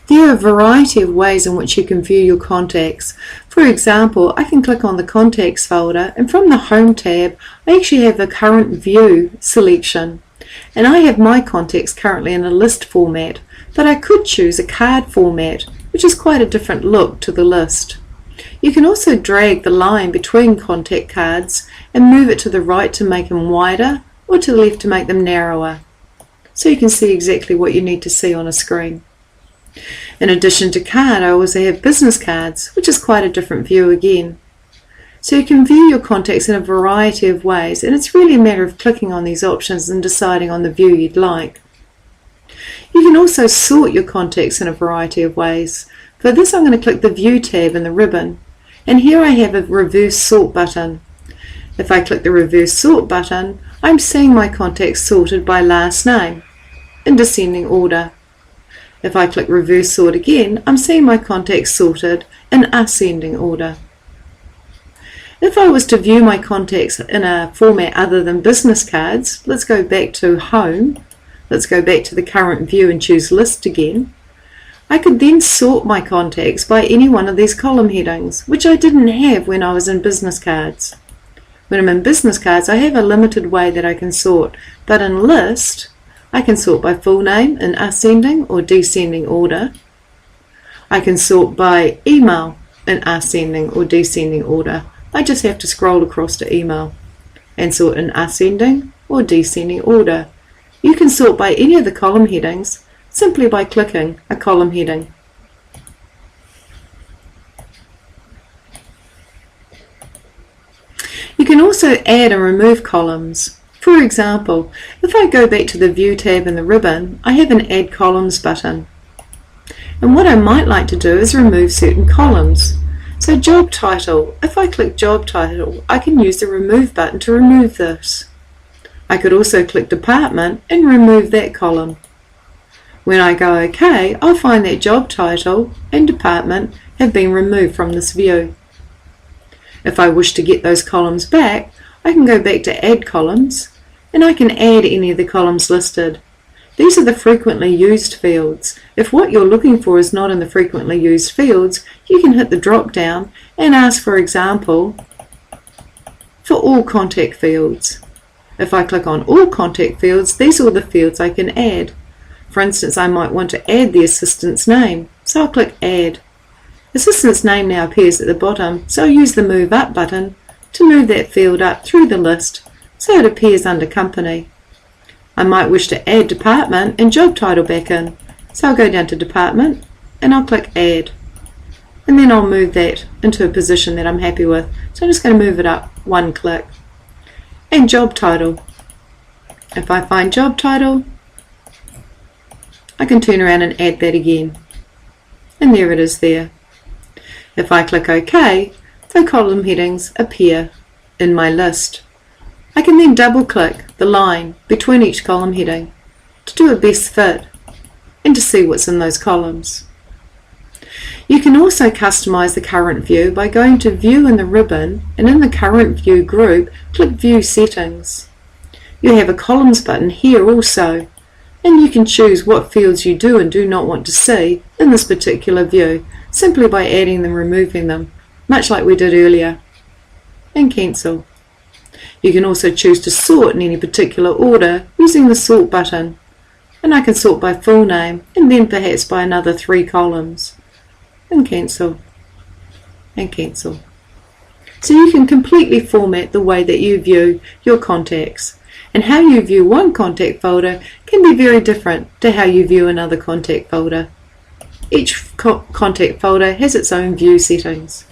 There are a variety of ways in which you can view your contacts. For example, I can click on the Contacts folder, and from the Home tab, I actually have a Current View selection. And I have my contacts currently in a list format, but I could choose a card format, which is quite a different look to the list. You can also drag the line between contact cards and move it to the right to make them wider, or to the left to make them narrower, so you can see exactly what you need to see on a screen. In addition to card, I also have business cards, which is quite a different view again. So you can view your contacts in a variety of ways, and it's really a matter of clicking on these options and deciding on the view you'd like. You can also sort your contacts in a variety of ways. For this, I'm going to click the View tab in the ribbon, and here I have a Reverse Sort button. If I click the Reverse Sort button, I'm seeing my contacts sorted by last name in descending order. If I click Reverse Sort again, I'm seeing my contacts sorted in ascending order. If I was to view my contacts in a format other than business cards, let's go back to Home, let's go back to the Current View and choose List again. I could then sort my contacts by any one of these column headings, which I didn't have when I was in business cards. When I'm in business cards, I have a limited way that I can sort, but in List, I can sort by full name in ascending or descending order. I can sort by email in ascending or descending order. I just have to scroll across to email and sort in ascending or descending order. You can sort by any of the column headings simply by clicking a column heading. You can also add and remove columns. For example, if I go back to the View tab in the ribbon, I have an Add Columns button. And what I might like to do is remove certain columns. So Job Title, if I click Job Title, I can use the Remove button to remove this. I could also click Department and remove that column. When I go OK, I'll find that Job Title and Department have been removed from this view. If I wish to get those columns back, I can go back to Add Columns, and I can add any of the columns listed. These are the frequently used fields. If what you're looking for is not in the frequently used fields, you can hit the drop down and ask, for example, for all contact fields. If I click on all contact fields, these are the fields I can add. For instance, I might want to add the assistant's name, so I'll click Add. Assistant's name now appears at the bottom, so I'll use the Move Up button to move that field up through the list so it appears under Company. I might wish to add Department and Job Title back in, so I'll go down to Department and I'll click Add, and then I'll move that into a position that I'm happy with. So I'm just going to move it up one click. And Job Title. If I find Job Title, I can turn around and add that again, and there it is there. If I click OK, the column headings appear in my list. I can then double click the line between each column heading to do a best fit and to see what's in those columns. You can also customize the current view by going to View in the ribbon, and in the Current View group, click View Settings. You have a Columns button here also, and you can choose what fields you do and do not want to see in this particular view simply by adding them, removing them, much like we did earlier, and Cancel. You can also choose to sort in any particular order using the Sort button, and I can sort by full name and then perhaps by another 3 columns, and Cancel, and Cancel. So you can completely format the way that you view your contacts, and how you view one contact folder can be very different to how you view another contact folder. Each contact folder has its own view settings.